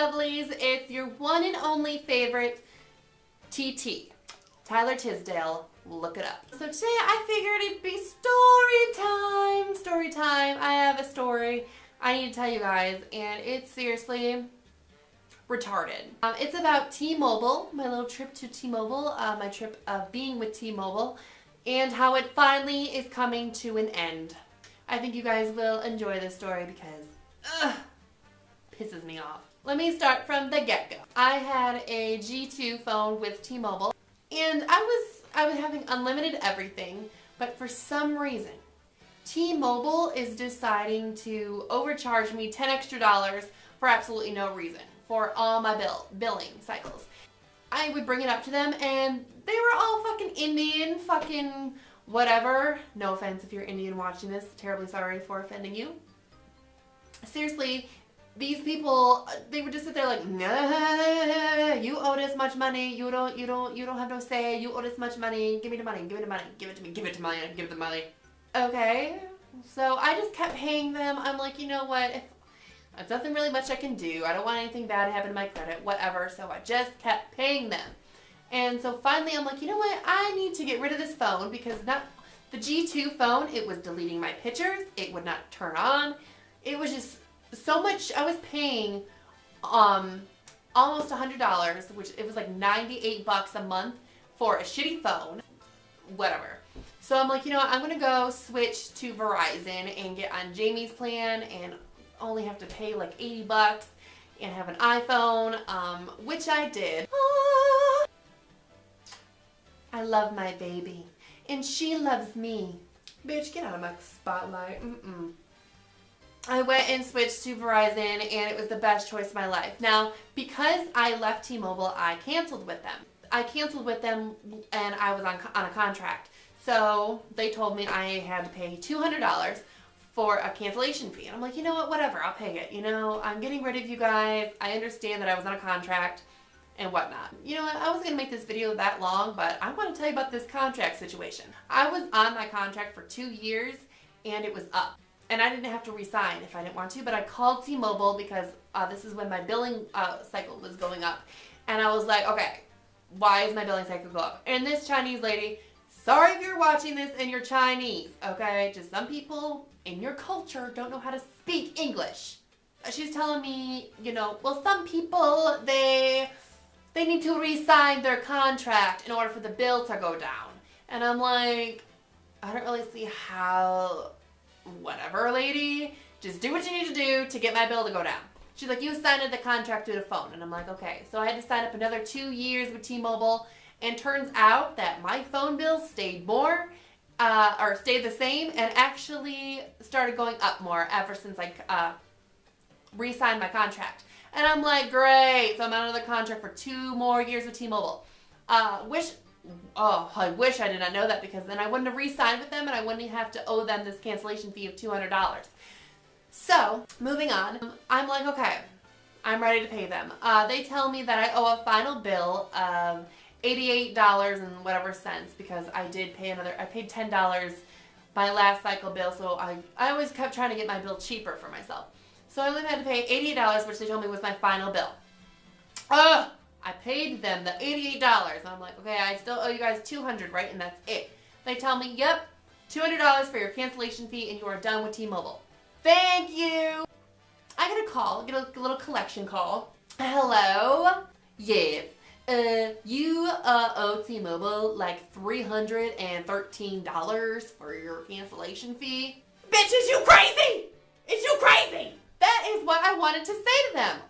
lovelies, it's your one and only favorite TT, Tyler Tisdale. Look it up. So today I figured it'd be story time. Story time. I have a story I need to tell you guys, and it's seriously retarded. It's about T-Mobile, my little trip to T-Mobile, my trip of being with T-Mobile, and how it finally is coming to an end. I think you guys will enjoy this story because, pisses me off. Let me start from the get-go. I had a G2 phone with T-Mobile, and I was having unlimited everything, but for some reason, T-Mobile is deciding to overcharge me $10 extra for absolutely no reason for all my billing cycles. I would bring it up to them, and they were all fucking Indian, fucking whatever. No offense if you're Indian watching this. Terribly sorry for offending you. Seriously, these people, they would just sit there like, nah, you owe this much money. You don't have no say. You owe this much money. Give me the money. Give me the money. Give it to me. Give it to me. Give it the money. Okay. So I just kept paying them. I'm like, you know what? There's nothing really much I can do. I don't want anything bad to happen to my credit, whatever. So I just kept paying them. And so finally I'm like, you know what? I need to get rid of this phone because the G2 phone, it was deleting my pictures. It would not turn on. It was just so much. I was paying almost $100, which it was like 98 bucks a month for a shitty phone, whatever. So I'm like, you know what? I'm going to go switch to Verizon and get on Jamie's plan and only have to pay like 80 bucks and have an iPhone, which I did. I love my baby, and she loves me. Bitch, get out of my spotlight. I went and switched to Verizon, and it was the best choice of my life. Now, because I left T-Mobile, I canceled with them. And I was on a contract. So they told me I had to pay $200 for a cancellation fee. And I'm like, you know what, whatever, I'll pay it. You know, I'm getting rid of you guys. I understand that I was on a contract and whatnot. You know what, I was going to make this video that long, but I want to tell you about this contract situation. I was on my contract for 2 years, and it was up. And I didn't have to re-sign if I didn't want to, but I called T-Mobile because this is when my billing cycle was going up. And I was like, okay, why is my billing cycle go up? And this Chinese lady, sorry if you're watching this and you're Chinese, okay? Just some people in your culture don't know how to speak English. She's telling me, you know, well, some people, they need to re-sign their contract in order for the bill to go down. And I'm like, I don't really see how. Whatever, lady, just do what you need to do to get my bill to go down. She's like, you signed the contract through the phone. And I'm like, okay. So I had to sign up another 2 years with T-Mobile, and turns out that my phone bill stayed stayed the same, and actually started going up more ever since I re-signed my contract. And I'm like, great. So I'm on another contract for 2 more years with T-Mobile. I wish I did not know that, because then I wouldn't have re-signed with them and I wouldn't have to owe them this cancellation fee of $200. So, moving on, I'm like, okay, I'm ready to pay them. They tell me that I owe a final bill of $88 and whatever cents, because I did pay I paid $10 my last cycle bill, so I always kept trying to get my bill cheaper for myself. So I only had to pay $88, which they told me was my final bill. I paid them the $88, and I'm like, okay, I still owe you guys $200, right? And that's it. They tell me, yep, $200 for your cancellation fee, and you are done with T-Mobile. Thank you. I get a call, get a little collection call. Hello? Yes. You owe T-Mobile like $313 for your cancellation fee. Bitch, is you crazy? Is you crazy? That is what I wanted to say to them.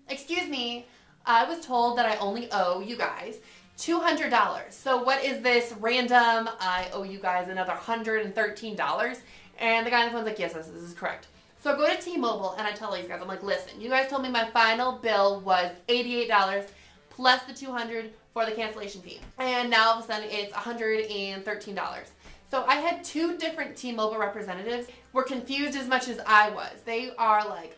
Excuse me. I was told that I only owe you guys $200. So what is this random, I owe you guys another $113? And the guy on the phone's like, yes, this is correct. So I go to T-Mobile and I tell these guys, I'm like, listen, you guys told me my final bill was $88 plus the $200 for the cancellation fee. And now all of a sudden it's $113. So I had 2 different T-Mobile representatives were confused as much as I was. They are like,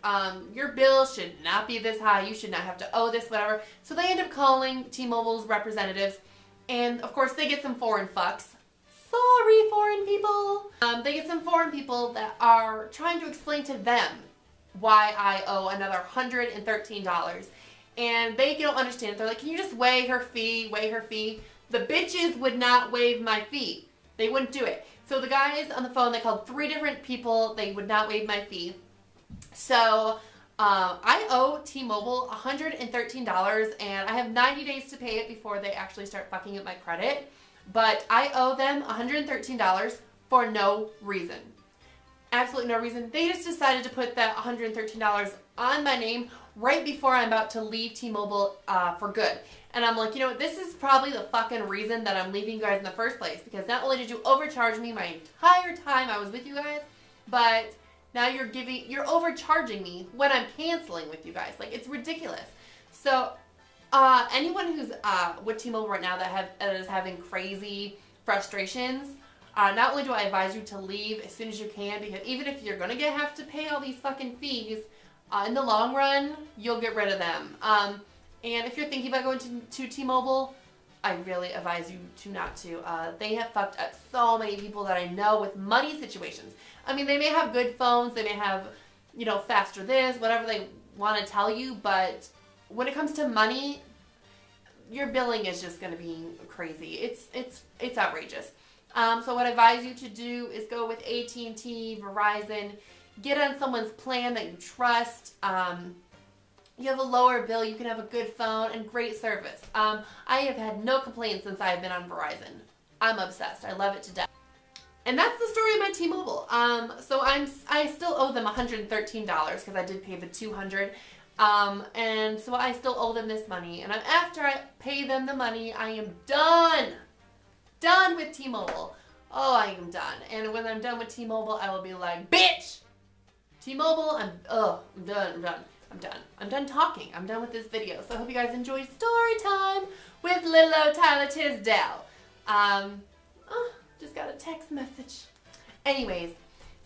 your bill should not be this high. You should not have to owe this, whatever. So they end up calling T-Mobile's representatives. And of course they get some foreign fucks. Sorry, foreign people. They get some foreign people that are trying to explain to them why I owe another $113. And they don't understand. They're like, can you just waive her fee, waive her fee? The bitches would not waive my fee. They wouldn't do it. So the guys on the phone, they called 3 different people. They would not waive my fee. So I owe T-Mobile $113, and I have 90 days to pay it before they actually start fucking up my credit. But I owe them $113 for no reason. Absolutely no reason. They just decided to put that $113 on my name right before I'm about to leave T-Mobile for good. And I'm like, you know what, this is probably the fucking reason that I'm leaving you guys in the first place. Because not only did you overcharge me my entire time I was with you guys, but now you're overcharging me when I'm canceling with you guys. Like, it's ridiculous. So, anyone who's with T-Mobile right now that is having crazy frustrations, not only do I advise you to leave as soon as you can, because even if you're gonna have to pay all these fucking fees, in the long run, you'll get rid of them. And if you're thinking about going to T-Mobile, I really advise you to not to. They have fucked up so many people that I know with money situations. I mean, they may have good phones, they may have, you know, faster this, whatever they want to tell you, but when it comes to money, your billing is just going to be crazy. It's outrageous. So what I advise you to do is go with at&t, Verizon, get on someone's plan that you trust. You have a lower bill, you can have a good phone, and great service. I have had no complaints since I've been on Verizon. I'm obsessed. I love it to death. And that's the story of my T-Mobile. So I still owe them $113 because I did pay the $200. And so I still owe them this money. And after I pay them the money, I am done. Done with T-Mobile. Oh, I am done. And when I'm done with T-Mobile, I will be like, bitch! T-Mobile, I'm done. I'm done talking. I'm done with this video. So I hope you guys enjoyed story time with little old Tyler Tisdale. Just got a text message. Anyways,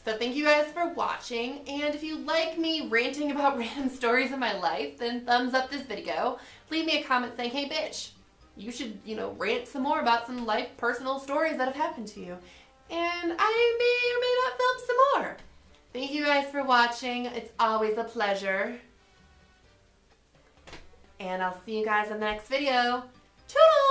so thank you guys for watching. And if you like me ranting about random stories in my life, then thumbs up this video. Leave me a comment saying, hey bitch, you should, you know, rant some more about some life personal stories that have happened to you. And I may or may not film some more. Thank you guys for watching. It's always a pleasure. And I'll see you guys in the next video. Toodles!